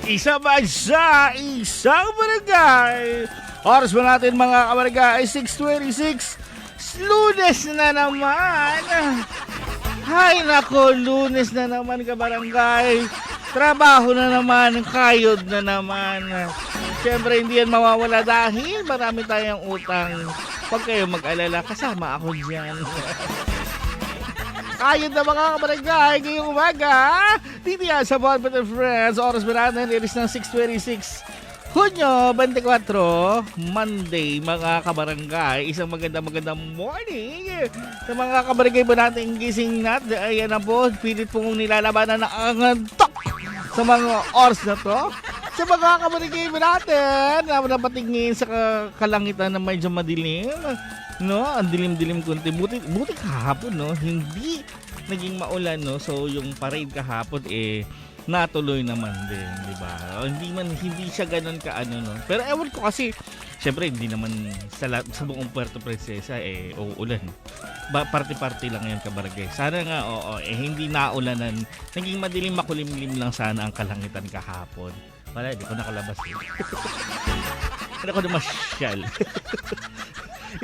Isa bansa, isang barangay. Oras ba natin mga kabarangay? 6:26. Lunes na naman. Hay nako, Lunes na naman kabarangay. Trabaho na naman, kayod na naman. Siyempre hindi yan mawawala dahil marami tayong utang. Huwag kayong mag-alala, kasama ako dyan. Kayod na mga kabarangay ngayong umaga. Dito yan sa Bon But Friends. Oras ba natin? Iris ng 6:26. Hunyo 24, Monday mga kabarangay. Isang magandang morning sa mga kabarangay ba natin gising natin. Ayan na po, pilit pong nilalabanan na ang antok sa mga oras na to. Sa mga kabarangay ba natin na napatingin sa kalangitan na medyo madilim. No, ang dilim-dilim kunti. Buti kahapon, no, hindi naging maulan, no. So yung parade kahapon natuloy naman din, di ba? Hindi siya ganoon kaano, no. Pero ewan ko kasi, syempre hindi naman sa buong Puerto Princesa uulan. Party-party lang 'yan kabarangay. Sana nga hindi naulanan. Naging madilim makulimlim lang sana ang kalangitan kahapon. Wala, hindi ko nakalabas. Hindi ako namasyal.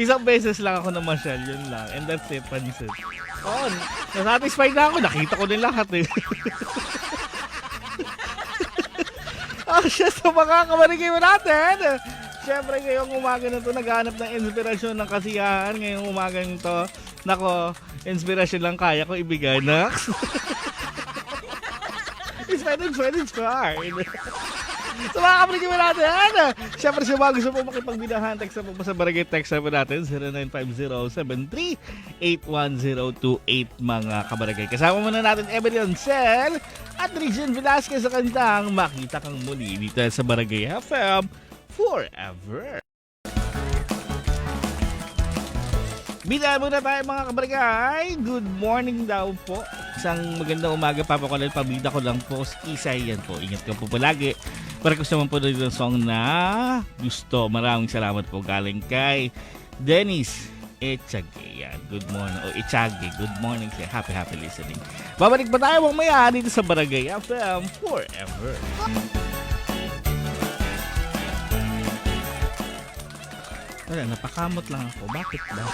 Isang beses lang ako namasyal, yun lang. And that's it, pansit. Nasatisfied na ako. Nakita ko din lahat siya sa mga kabarangay mo natin. Siyempre ngayong umaga na ito, naghahanap ng inspirasyon ng kasiyahan. Ngayong umaga nito, nako, inspirasyon lang kaya ko ibigay, Nax. It's fine. So mga kabarangay mo natin, siyempre sa mga gusto po makipagbidahan, text na po sa barangay text na po natin 0950-73-81028 mga kabarangay. Kasama muna natin Evelyn Cel at Regine Velasquez sa kantang Makita Kang Muli dito sa Barangay FM Forever. Bida muna tayo mga kabarangay. Good morning daw po. Isang magandang umaga, papakulan, pabida ko lang po. Isay yan po. Ingat ka po palagi. Para gusto naman po na yung song na gusto. Maraming salamat po galing kay Dennis Echage. Yan. Good morning. Echage. Good morning. Happy listening. Babalik pa tayo mamaya dito sa Barangay FM Forever. Wala, napakamot lang ako. Bakit ba?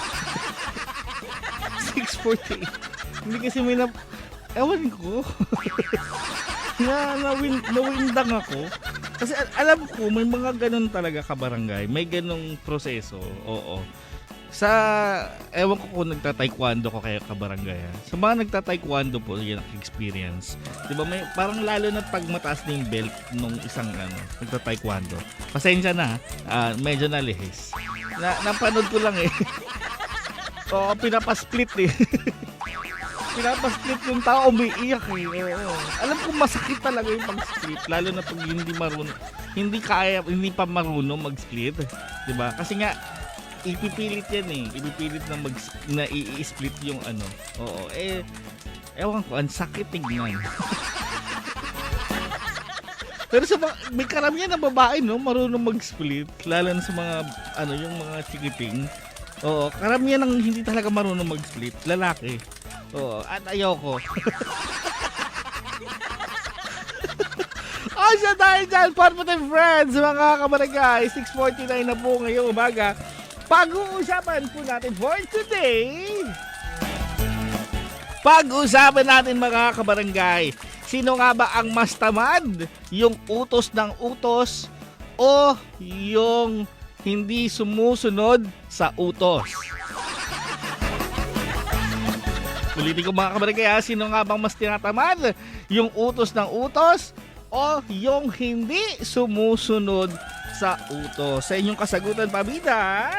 6:48. Hindi kasi may ewan ko. Nawindang ako. Kasi alam ko, may mga ganun talaga kabarangay. May ganung proseso. Oo. Ewan ko kung nagta-taekwondo ko kaya kabarangay. Sa mga nagta-taekwondo po, yan ang experience. Diba, may, parang lalo na pag mataas na yung belt nung isang nagta-taekwondo. Pasensya na, medyo nalihis. Napanood ko lang Oo, pinapasplit Pinapasplit yung tao, umiiyak Oo. Alam ko masakit talaga yung pag-split, lalo na pag hindi marunong, hindi pa marunong mag-split, 'di ba? Kasi nga ipipilit yan ipipilit na i-split yung Oo, ewan ko, ang sakit tingnan. Pero may karamihan na babae, no, marunong mag-split, lalo na sa mga yung mga chikiting. Oo, karamihan ng hindi talaga marunong mag-split, lalaki. Oo, at ayoko. Siya tayo dyan, Portable Friends, mga kabarangay. 6:49 na po ngayong umaga. Pag-uusapan po natin for today. Pag-uusapan natin mga kabarangay, sino nga ba ang mas tamad? Yung utos ng utos o yung hindi sumusunod sa utos? Ulitin ko mga kabarangay, sino nga bang mas tinatamad? Yung utos ng utos o yung hindi sumusunod sa utos? Sa inyong kasagutan, pabida.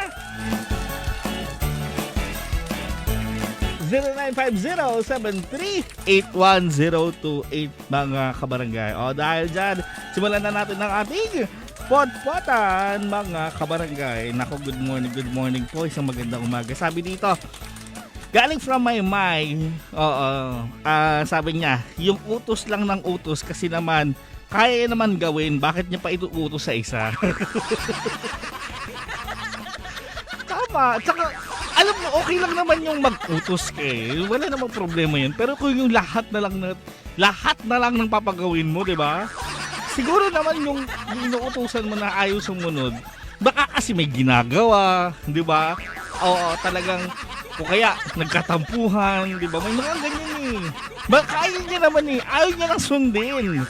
0950-73-81028 mga kabarangay. Dahil dyan, simulan na natin ng ating potpotan mga kabarangay. Nako, good morning po. Isang magandang umaga. Sabi dito, galing from my mind, sabi niya, yung utos lang ng utos kasi naman, kaya naman gawin, bakit niya pa ituutos sa isa? Tama, tsaka, alam mo, okay lang naman yung mag-utos wala namang problema yun. Pero kung yung lahat na lang ng papagawin mo, di ba? Siguro naman yung inuutusan mo na ayaw sumunod, baka kasi may ginagawa, di ba? Oo, talagang, o kaya nagkatampuhan, di ba? May mga ganyan eh. Baka ayaw niya naman eh, ayaw niya nang sundin.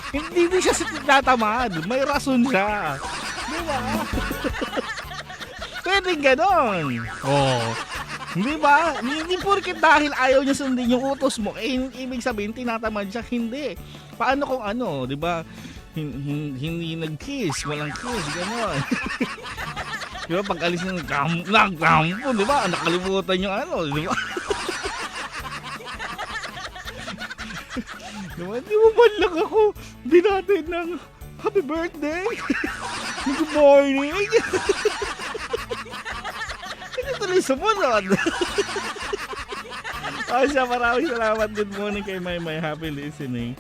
Hindi din siya tinatamad, may rason siya. Di ba? Pwede ganon. Oh. Di ba? Hindi porket dahil ayaw niya sundin yung utos mo, eh ibig sabihin tinatamad siya. Hindi. Paano kung ano, di ba? Hindi nag-kiss, walang kiss, gano'n. Di ba? Pag alis ng nagkampo, di ba? Nakalimutan yung ano, di ba? Di ba? Di mo man lang ako binatid ng happy birthday. Good morning. Hindi tuloy sumunod. Siya, maraming salamat. Good morning kay May happy listening.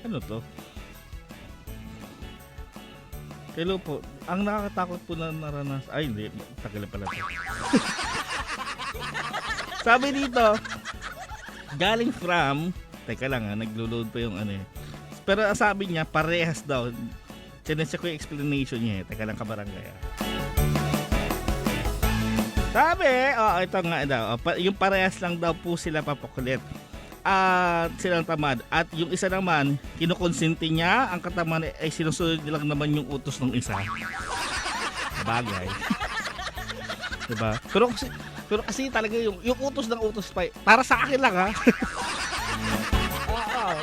Ano to? Hello po. Ang nakakatakot po na naranas. Ay, hindi. Tagal pala to. Sabi dito, galing from, teka lang naglo-load pa yung ano eh. Pero sabi niya, parehas daw. Sinesya ko yung explanation niya eh. Teka lang, kabarangay. Sabi, ito nga daw. Yung parehas lang daw po sila papakulit. At silang tamad. At yung isa naman, kinukonsinti niya, ang kataman ay sinusunod lang naman yung utos ng isa. Bagay. Diba? Pero kasi talaga yung utos ng utos pa, para sa akin lang ha.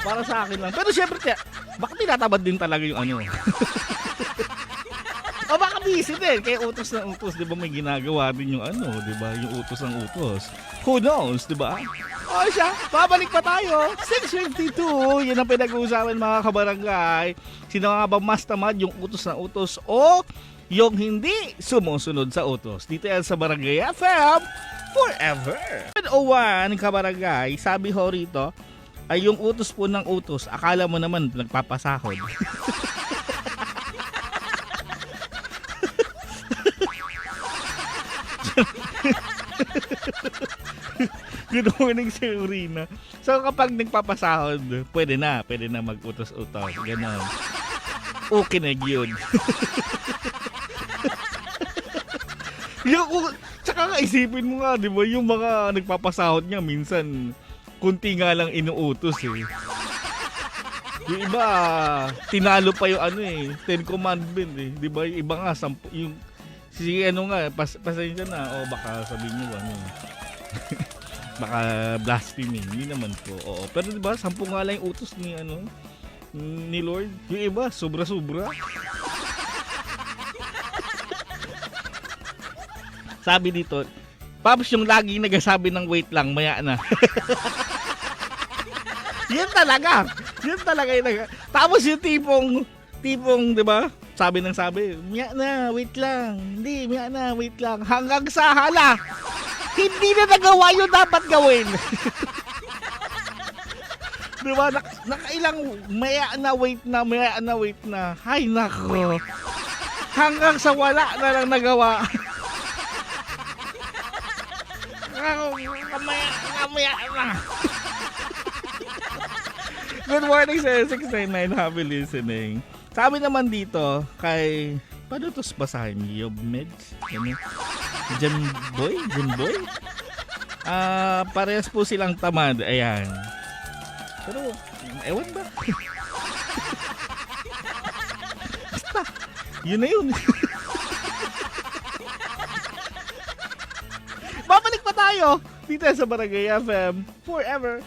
Para sa akin lang. Pero syempre, baka tinatamad din talaga yung ano. O baka busy din. Kaya utos ng utos, di ba may ginagawa din yung ano, di ba? Yung utos ng utos. Who knows, di ba? O siya, babalik pa tayo. 6:52, yun ang pinag-uusapan mga kabarangay. Sino nga ba mas tamad, yung utos ng utos o yung hindi sumusunod sa utos? Dito yan sa Barangay FM Forever. 7:01 kabarangay, sabi ho rito, ay yung utos po ng utos, akala mo naman nagpapasahod. Good morning, Serena. So kapag nagpapasahod, pwede na mag-utos-utos. Ganon. Okay na yun. Tsaka isipin mo nga, di ba, yung mga nagpapasahod niya, minsan, kunti nga lang inuutos eh. Yung iba, tinalo pa yung ano eh, 10 commandment eh. Di ba, yung iba nga, yung, si ano nga, pasensya na, baka sabihin nyo ano, baka blasphemy, hindi naman po. Oo. Pero di ba, 10 nga lang yung utos ni ano, ni Lord. Yung iba, sobra-sobra. Sabi dito, Pops, yung lagi nagsasabi ng wait lang, maya na. Yun talaga yung tapos yung tipong, di ba? Sabi, maya na, wait lang. Hindi, maya na, wait lang. Hanggang sa hala, hindi na nagawa yung dapat gawin. Di ba? Nakailang maya na, wait na. Hay nako. Hanggang sa wala na lang nagawa. Kamaya na. Good morning sa 699, happy listening. Sabi naman dito kay, paano ito basahin? Yobmeds? Jemboy? Parehas po silang tamad. Ayan. Pero, ewan ba? Basta, yun na yun. Babalik pa tayo dito sa Barangay FM Forever.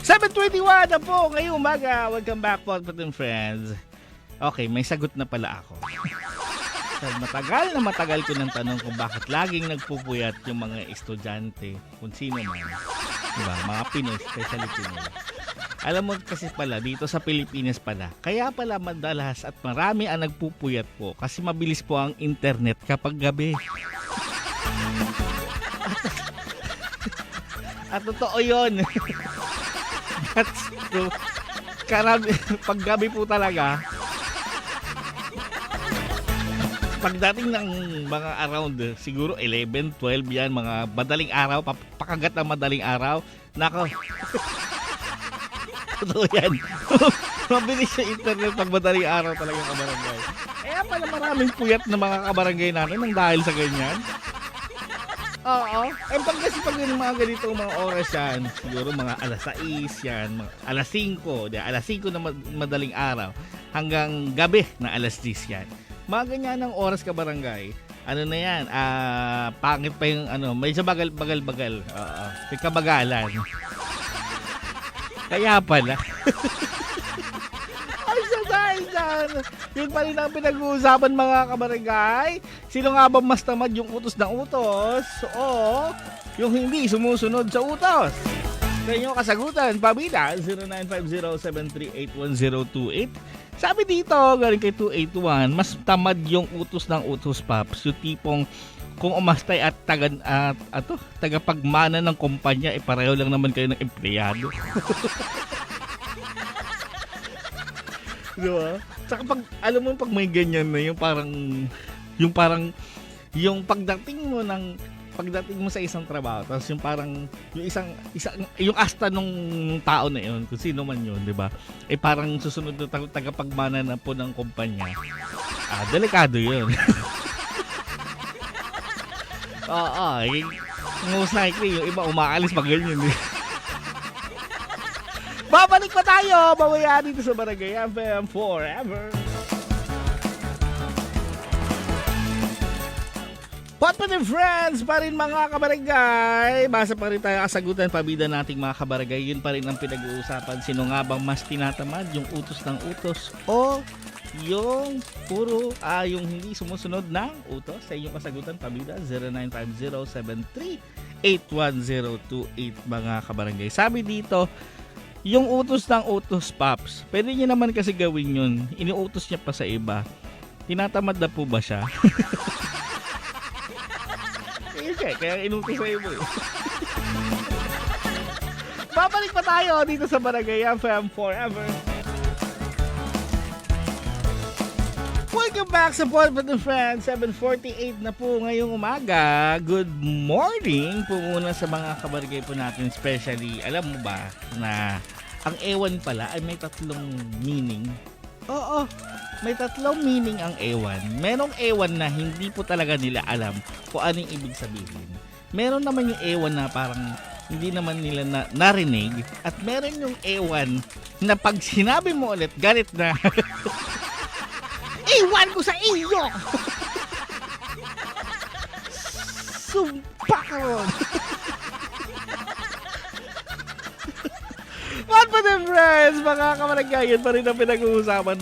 7:21 na po ngayong umaga. Welcome back po, friends. Okay, may sagot na pala ako. So, matagal ko nang tanong kung bakit laging nagpupuyat yung mga estudyante, kung sino man. Diba? Mga Pinoy, especially Pinoy. Alam mo kasi pala, dito sa Pilipinas pala, kaya pala madalas at marami ang nagpupuyat po kasi mabilis po ang internet kapag gabi. At totoo yun. That's true. Pag gabi po talaga, pagdating ng mga around siguro 11, 12 yan, mga madaling araw, pakagat ng madaling araw, Nako. Totoo yan. Mabilis sa internet pag madaling araw talaga kabarangay. Kaya pala maraming puyat na mga kabarangay natin nang dahil sa ganyan. Oo. Pag yung mga ganitong mga oras yan, siguro mga alas 6 yan, mga alas 5, alas 5 na madaling araw, hanggang gabi na alas 10 yan. Mga ganyan ng oras kabarangay, ano na yan, pangit pa yung medyo bagal-bagal. Oo. May kabagalan. Kaya pala. Ay, dahil dyan. Yun pa rin ang pinag-uusapan mga kabarangay. Sino nga ba mas tamad, yung utos ng utos o yung hindi sumusunod sa utos? Sa inyo kasagutan, pabida 0950-738-1028. Sabi dito, galing kay 281, mas tamad yung utos ng utos, Paps. Yung tipong kung umastay at tagapagmana ng kumpanya, pareho lang naman kayo ng empleyado. Diba? Saka pag, alam mo pag may ganyan na, yung pagdating mo sa isang trabaho, tapos yung parang, yung asta nung tao na yun, kung sino man yun, di ba? Parang susunod na tagapagmana na po ng kumpanya. Delikado yun. Most likely, yung iba umaalis pag ganyan. Babalik pa tayo, mamaya dito sa Barangay FM Forever. Hot pa din friends pa rin mga kabarangay. Basa pa rin tayo kasagutan, pabida nating mga kabarangay. Yun pa rin ang pinag-uusapan. Sino nga bang mas tinatamad? Yung utos ng utos o yung yung hindi sumusunod ng utos? Sa inyong kasagutan, pabida 0950-738-1028 mga kabarangay. Sabi dito, yung utos ng utos, Paps, pwede niya naman kasi gawin yun. Iniutos niya pa sa iba. Tinatamad na po ba siya? Kaya inutos sa iba. Babalik pa tayo dito sa Barangay FM Forever. Welcome back sa Pod and Friends. 7:48 na po ngayong umaga. Good morning po muna sa mga kabarangay po natin. Especially, alam mo ba na ang ewan pala ay may tatlong meaning? Oo, may tatlong meaning ang ewan. Merong ewan na hindi po talaga nila alam kung anong ibig sabihin. Meron naman yung ewan na parang hindi naman nila narinig. At meron yung ewan na pag sinabi mo ulit, galit na. Iwan ko sa iyo! Sumpa ka ron! What pa din friends, mga kamaragayan pa rin ang pinag-uusapan.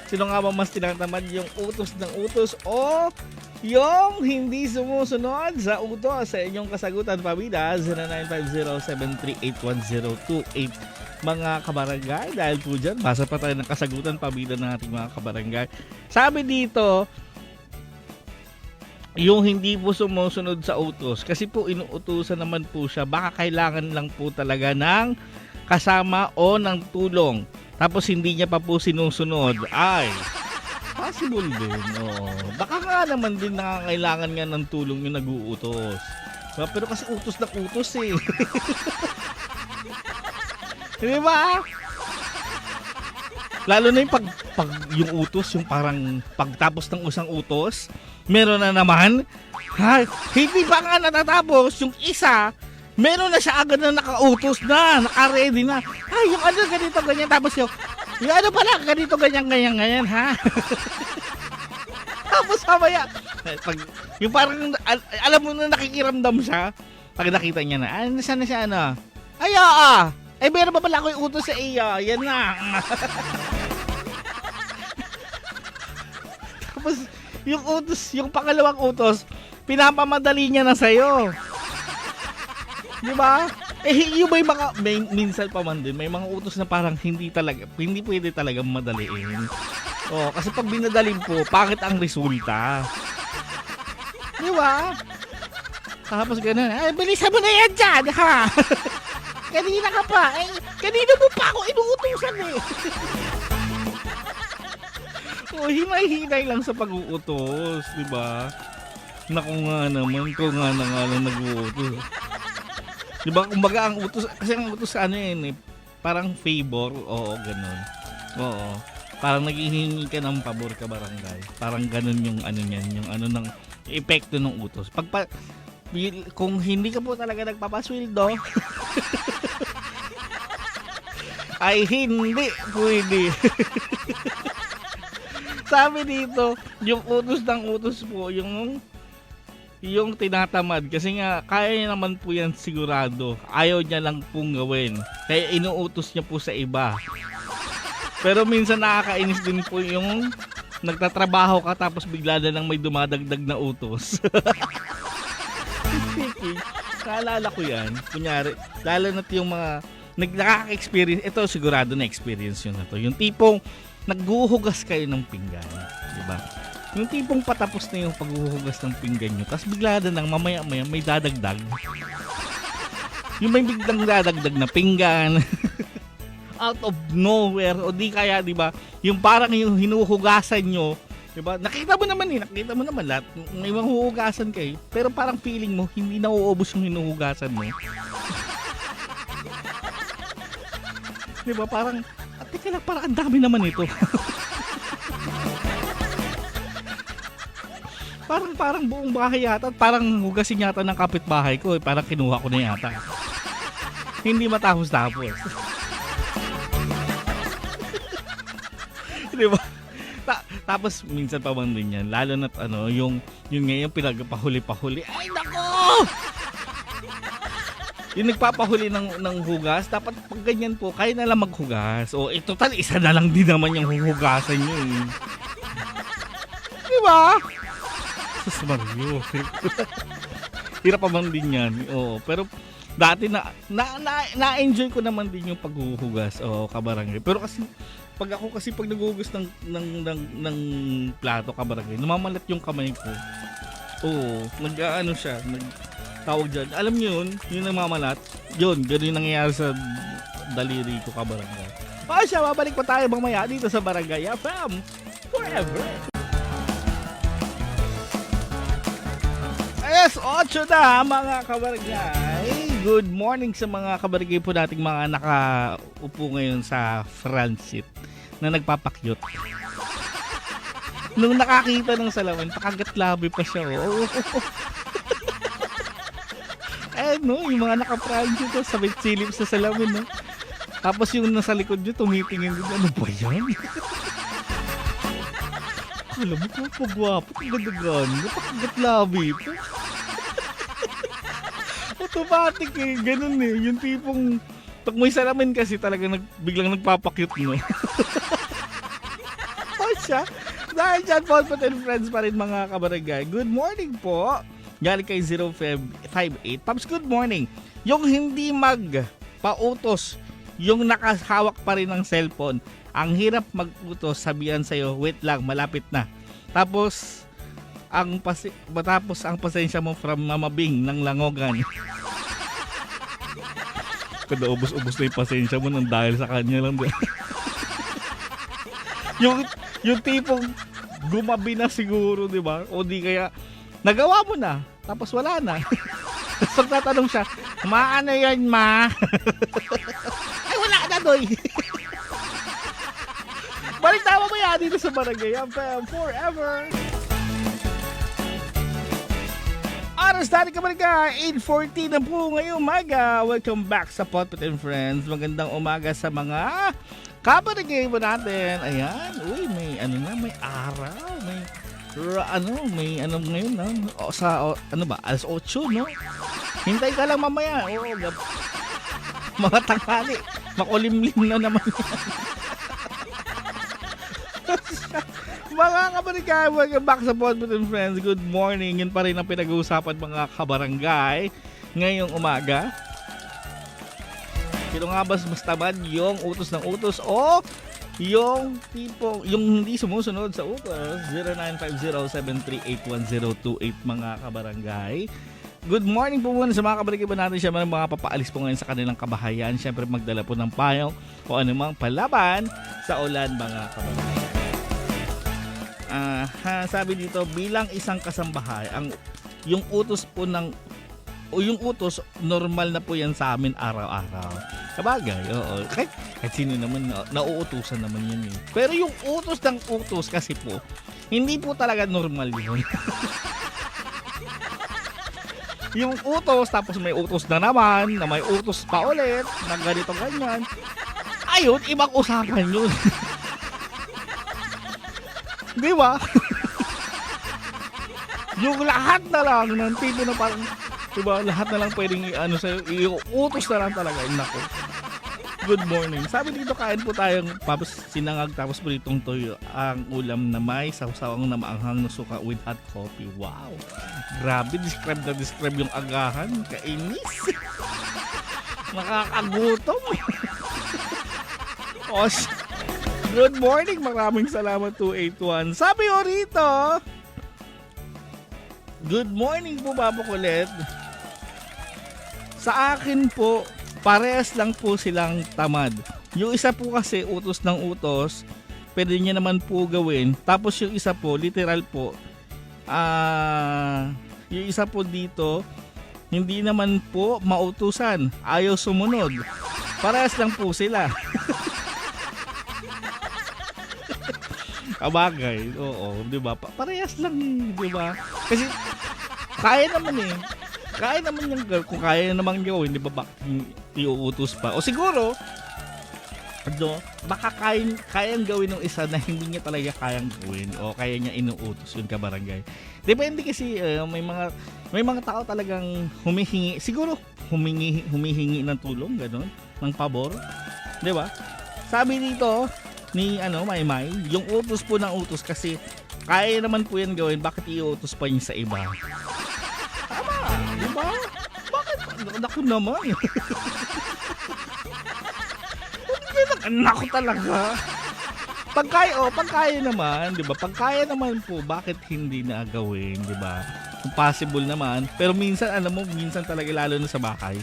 Sino nga ba mas tinatamad, yung utos ng utos o yung hindi sumusunod sa utos? Sa inyong kasagutan, pabida 0950-738-1028 mga kabarangay. Dahil po dyan, basa pa tayo ng kasagutan, pabida ng ating mga kabarangay. Sabi dito, yung hindi po sumusunod sa utos, kasi po inuutusan naman po siya, baka kailangan lang po talaga ng kasama o ng tulong. Tapos hindi niya pa po sinusunod. Ay, possible din. Baka nga naman din nakakailangan nga ng tulong yung nag-uutos. Pero kasi utos na utos eh. Di ba? Lalo na yung pag yung utos, yung parang pagtapos ng usang utos, meron na naman. Hindi pa nga natatapos, yung isa, meron na siya agad na nakautos na, naka-ready na. Yung ano, ganito, ganyan. Tapos yung ano pala, ganito, ganyan, ha? Tapos mamaya, yung parang, alam mo na nakikiramdam siya, pag nakita niya na, saan na siya, meron pa pala ako yung utos sa iyo. Yan na. Tapos, yung utos, yung pangalawang utos, pinapamadali niya na sa'yo. Di ba? Yung may minsan pa man din, may mga utos na parang hindi pwede talaga madaliin. Kasi pag binadalin po, pangit ang resulta. Di ba? Tapos ganun, bilisan mo na yan dyan, ha? Kanina ka pa. Kanina mo pa ako inuutusan eh. Hinay-hinay lang sa pag-uutos, di ba? Naku nga naman, ko nga na nga lang nag-uutos. Di ba? Kumbaga ang utos, kasi ang utos sa ano yun eh, parang favor, oo, ganun. Oo. Parang naghihingi ka ng pabor ka barangay. Parang ganun yung ano niyan, yung ano ng epekto ng utos. Kung hindi ka po talaga nagpapasweldo, ay hindi pwede. Sabi dito, yung utos ng utos po, yung tinatamad. Kasi nga, kaya niya naman po yan sigurado. Ayaw niya lang pong gawin. Kaya inuutos niya po sa iba. Pero minsan nakakainis din po yung nagtatrabaho ka tapos bigla na lang may dumadagdag na utos. Naalala ko yan. Kunyari, lalo na yung mga nakaka-experience. Ito sigurado na experience yun na to. Yung tipong naghuhugas kayo ng pinggan. Diba? Yung tipong patapos na yung paghuhugas ng pinggan nyo. Tapos bigla na lang mamaya-maya may dadagdag. Yung may biglang dadagdag na pinggan. Out of nowhere. O di kaya, diba? Yung parang yung hinuhugasan nyo. Diba? Nakita mo naman lahat. May mahuhugasan kayo. Pero parang feeling mo, hindi nauubos yung hinuhugasan mo. Diba? Parang, teka lang, parang ang dami naman ito. parang buong bahay yata. Parang hugasin yata ng kapitbahay ko. Parang kinuha ko na yata. Hindi matapos-tapos. Diba? Tapos minsan pa man din yan. Lalo na yung ngayon pinagpahuli-pahuli. Ay nako! Yung nagpapahuli ng hugas, dapat pag ganyan po, kaya na lang maghugas. O total, isa na lang din naman yung huhugasan nyo eh. Diba? Sus Mario. Hirap pa man din yan. Oo, pero dati na-enjoy ko naman din yung paghuhugas o kabarangay. Pero kasi pag naghuhugas ng plato kabarangay, namamalat yung kamay ko. Oo, tawag dyan. Alam nyo yun namamalat. Yun, ganun yung nangyayari sa daliri ko kabarangay. Siya, babalik pa tayo mamaya dito sa Barangay FM Forever. Yes, 8 na mga kabarangay. Good morning sa mga kabarangay po nating mga nakaupo ngayon sa front seat na nagpapakyut. Nung nakakita ng salamin, pakagat-labi pa siya. Oh. Yung mga naka-front seat, sabit silip sa salamin. No? Tapos yung nasa likod nyo, tumitingin din. Ano ba yan? Alam mo, pagwapo, kagadagan. Pakagat-labi pa. Automatic eh, ganun eh. Yung tipong, pag may salamin kasi talaga biglang nagpapakyut, no? Siya. Dahil dyan, Paul Pat and Friends pa rin mga kabarangay. Good morning po. Galing kay 058. Paps, good morning. Yung hindi magpautos, yung nakahawak pa rin ng cellphone, ang hirap mag-utos, sabihan sa'yo, wait lang, malapit na. Tapos ang pasensya mo from Mama Bing ng Langogan. Kada ubos-ubos na yung pasensya mo nang dahil sa kanya lang. yung tipong gumabi na siguro, di ba? O di kaya nagawa mo na, tapos wala na. Tapos tatanong siya, maano yan, ma? Ay, wala na, doy. Balik tayo mamaya dito sa Barangay FM Forever. Aras tani ka barangay, 8:40 na po ngayong umaga. Welcome back sa Potpot and Friends. Magandang umaga sa mga kabarangay mo natin. Ayan, may araw, may ngayon, no? Alas 8, no? Hintay ka lang mamaya. Mga tanghali, makulimlim na naman yan. Mga kabarangay, welcome back sa Potpot and Friends. Good morning. Yun pa rin ang pinag-uusapan mga kabarangay ngayong umaga. Sino nga ba mas tamad, yung utos ng utos o yung hindi sumusunod sa utos? 0950-738-1028 mga kabarangay. Good morning po muna sa mga kabarangay ba natin. Siyempre mga papaalis po ngayon sa kanilang kabahayan. Siyempre magdala po ng payong o anumang palaban sa ulan mga kabarangay. Sabi dito, bilang isang kasambahay, yung utos po ng o yung utos, normal na po yan sa amin araw-araw. Sabagay, oo. Kahit sino naman, nauutusan naman yun eh. Pero yung utos ng utos kasi po, hindi po talaga normal yun. Yung utos, tapos may utos na naman, na may utos pa ulit, na ganito ganyan. Ayun, ibang usapan yun. Di ba? Yung lahat na lang ng tipo na parang, diba, lahat na lang pwedeng sa'yo, iuutos na lang talaga. Nako. Good morning. Sabi dito, kain po tayong sinangag tapos pritong toyo. Ang ulam na may sawsawang na maanghang na suka with hot coffee. Wow. Grabe, describe yung agahan. Kainis. Nakakagutom. Good morning. Maraming salamat 281. Sabi ko rito, good morning po, Babo Kulit. Sa akin po, parehas lang po silang tamad. Yung isa po kasi utos ng utos, pwede niya naman po gawin. Tapos yung isa po, literal po, yung isa po dito, hindi naman po mautusan. Ayaw sumunod. Parehas lang po sila. Kabagay, oo, di ba? Parehas lang, di ba? Kasi kaya naman eh. Kaya naman yung kung kaya naman gawin, di ba? Bakit iuutos pa? O siguro, baka kayang gawin ng isa na hindi niya talaga kayang gawin o kaya niya inuutos yung kabarangay. Depende kasi may mga tao talagang humihingi, siguro humihingi ng tulong, gano'n, ng pabor, di ba? Sabi dito ni Maymay, yung utos po ng utos kasi kaya naman po yan gawin, bakit iuutos pa niya sa iba? Tama, di ba? Bakit? Naku naman. Naku talaga. Pagkaya naman, di ba? Pagkaya naman po, bakit hindi na gawin, di ba? Possible naman. Pero minsan, minsan talaga lalo na sa bahay.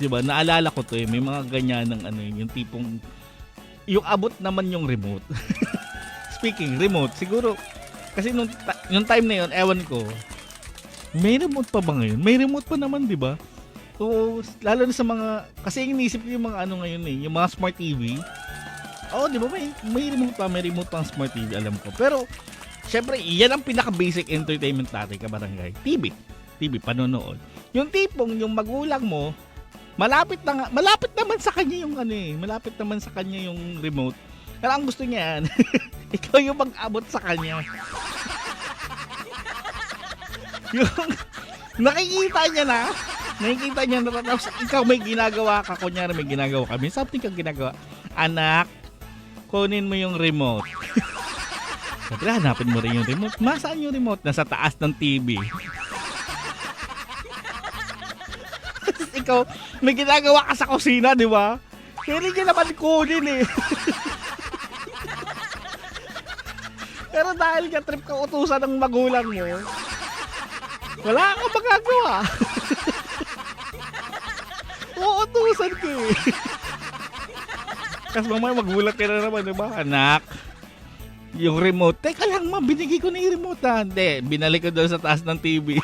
Di ba? Naalala ko to eh. May mga ganyan ng yung tipong, yung abot naman yung remote. Speaking, remote, siguro, kasi nung time na yun, ewan ko, may remote pa ba ngayon? May remote pa naman, di ba? So, lalo na sa mga, kasi inisip ko yung mga ngayon eh, yung mga smart TV. Oh, di ba? May remote pa ang smart TV, alam ko. Pero, syempre, yan ang pinaka-basic entertainment natin, kabarangay. TV, panonood. Yung tipong, yung magulang mo, malapit naman sa kanya yung malapit naman sa kanya yung remote. Pero ang gusto niya, ikaw yung mag-abot sa kanya. Yung nakikita niya na tapos ikaw may ginagawa ka, kunyari may ginagawa kami, something kang ginagawa, anak, kunin mo yung remote. Siyempre, hanapin mo rin yung remote. Nasaan yung remote? Nasa taas ng TV. Tapos ikaw, may ginagawa ka sa kusina, di ba? Hindi niya naman kunin eh. Pero dahil ka trip ka utusan ng magulang mo, wala kang magagawa. Uutusan ka eh. Kasi mamaya magulat ka na naman, diba? Anak, yung remote. Teka lang ma, binigay ko na yung remote ha. Hindi, binalik ko doon sa taas ng TV.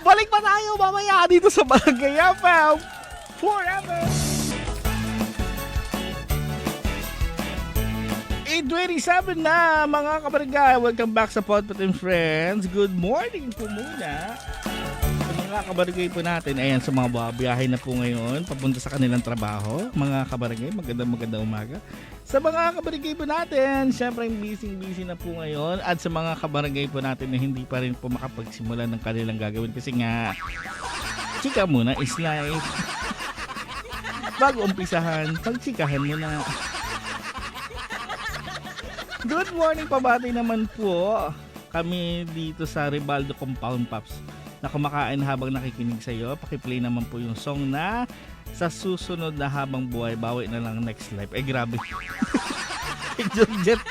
Balik pa tayo mamaya dito sa Barangay FM. Forever! 8:27 na mga kabarangay. Welcome back sa Podpot and Friends. Good morning po muna sa mga kabarangay po natin. Ayan, sa mga babiyahe na po ngayon papunta sa kanilang trabaho. Mga kabarangay, magandang umaga. Sa mga kabarangay po natin, syempre busy na po ngayon. At sa mga kabarangay po natin na hindi pa rin po makapagsimula ng kanilang gagawin kasi nga chika muna is life. Bago umpisahan, pagchikahan muna. Good morning, pabati naman po kami dito sa Ribaldo Compound Pops na kumakain habang nakikinig sa iyo. Pakiplay naman po yung song na Sa Susunod na Habang Buhay, Bawi na Lang Next Life. Grabe. Georgette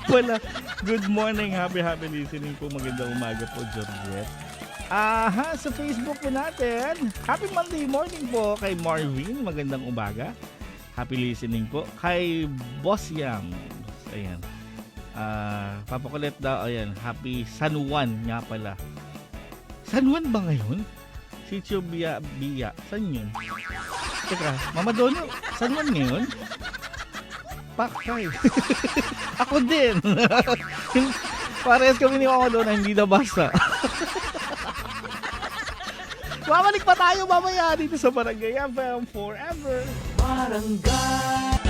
wala. Good morning, happy listening po. Magandang umaga po, Georgette. Sa Facebook po natin, happy Monday morning po kay Marvin. Magandang umaga. Happy listening po. Kay Boss Yam. Ayan. Papa Colette daw, ayan, happy San Juan nga pala. San Juan ba ngayon? Sitio Biya, saan yun? Teka, Mama Dono, San Juan ngayon? Pakay. Ako din. Parehas kami ni Mama Dono, hindi nabasa. Mamalik pa tayo mamaya dito sa Barangay FM Forever. Barangay.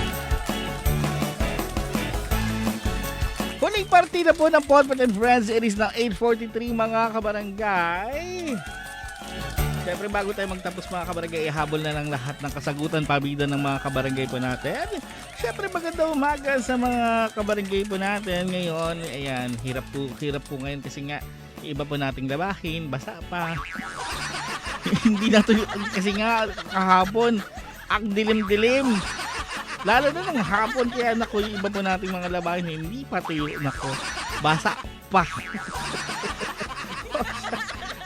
Huling partida po ng Podpot and Friends. It is na 8:43 mga kabarangay. Siyempre bago tayo magtapos mga kabarangay, ihabol na lang lahat ng kasagutan pabida ng mga kabarangay po natin. Siyempre magandang umaga sa mga kabarangay po natin ngayon. Ayan, hirap po ngayon kasi nga iba po nating labahin, basa pa. Hindi na to kasi nga kahapon ang dilim-dilim. Lalo na nung hapon kaya nako yung iba po nating mga labahin hindi pa tuyo nako. Basa pa.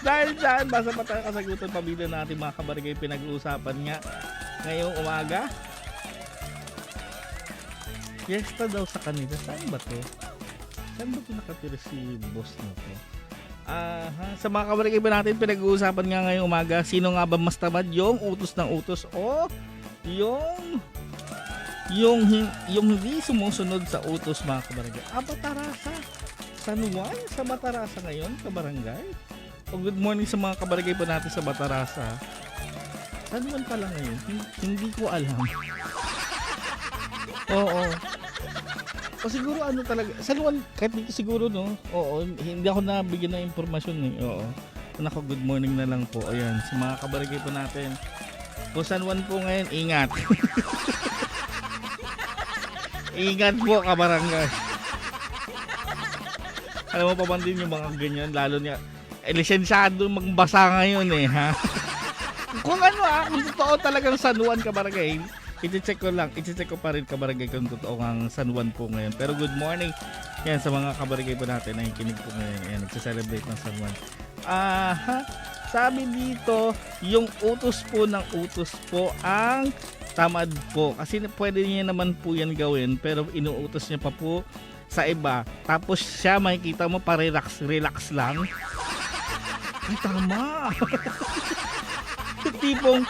Dahil dyan, basa pa tayo kasagutan pabida natin mga kabarangay pinag-uusapan nga ngayong umaga. Fiesta daw sa kanila. Saan ba to? Saan ba ito nakatira si boss na to? Sa mga kabarangay ba natin pinag-uusapan nga ngayong umaga, sino nga ba mas tamad, yung utos ng utos o yung hindi sumusunod sa utos mga kabarangay? Batarasa. San Juan sa Batarasa ngayon kabarangay? O good morning sa mga kabarangay po natin sa Batarasa. San Juan pala ngayon? Hindi ko alam. Oo. O siguro ano talaga, San Juan, kahit dito siguro no, oo, hindi ako nabigyan ng impormasyon eh, oo. Nako, good morning na lang po, ayan, sa mga kabarangay po natin. Kung San Juan po ngayon, ingat. Ingat po kabarangay. Alam mo pa man din yung mga ganyan, lalo niya, lisensyado magbasa ngayon eh, ha? Kung ano kung totoo talagang San Juan kabarangay, i-check ko pa rin kabarangay kung totoo ang San Juan po ngayon. Pero good morning yan sa mga kabarangay po natin na kinig po ngayon. Ayan, nagsa-celebrate ng San Juan. Sabi dito, yung utos po ng utos po ang tamad po. Kasi pwede niya naman po yan gawin pero inuutos niya pa po sa iba. Tapos siya makikita mo relax lang. Ay, tama. Tipong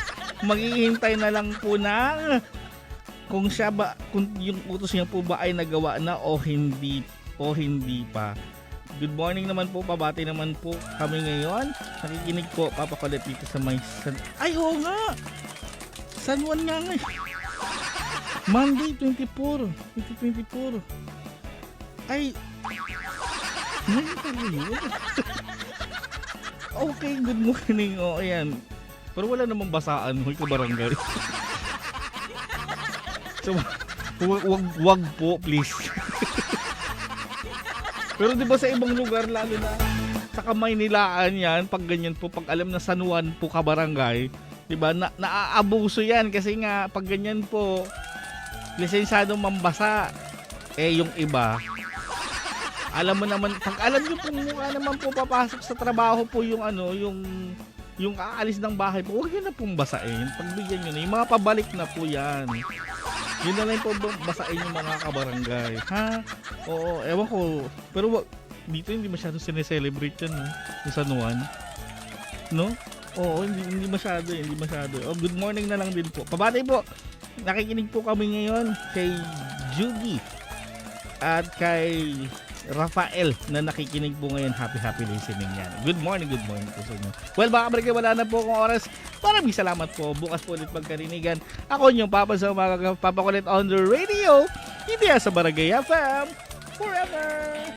maghihintay na lang po ng kung yung utos niya po ba ay nagawa na o hindi pa. Good morning naman po, pabati naman po kami ngayon. Nakikinig po, Papa Colette dito sa may ay oo nga, San Juan nga nga Monday 2024 ay ngayon pala yun. Okay, good morning. Ayan. Pero wala namang basaan, huy kabarangay. So, wag po, please. Pero di ba sa ibang lugar, lalo na sa Kamaynilaan yan, pag ganyan po, pag alam na San Juan po kabarangay, di ba, naaabuso yan kasi nga, pag ganyan po, lisensyadong mambasa, yung iba, alam mo naman, pag alam nyo po mukha naman po papasok sa trabaho po yung yung aalis ng bahay po, huwag yun na pong basain. Pagbigyan nyo na, yung mga pabalik na po yan. Yun na lang po basain yung mga kabarangay. Ha? Oo, ewan ko. Pero dito hindi masyado sineselebrate yan, no? Yung San Juan. No? Oo, hindi masyado. Oh, good morning na lang din po. Pabati po. Nakikinig po kami ngayon kay Judy at kay Rafael na nakikinig po ngayon. Happy listening yan. Good morning po sa inyo. Well, baka break wala na po akong oras. Maraming salamat po. Bukas po ulit pagkarinigan. Ako yung Papa sa umaga, Papa Colette on the radio. Hindi sa Barangay FM Forever.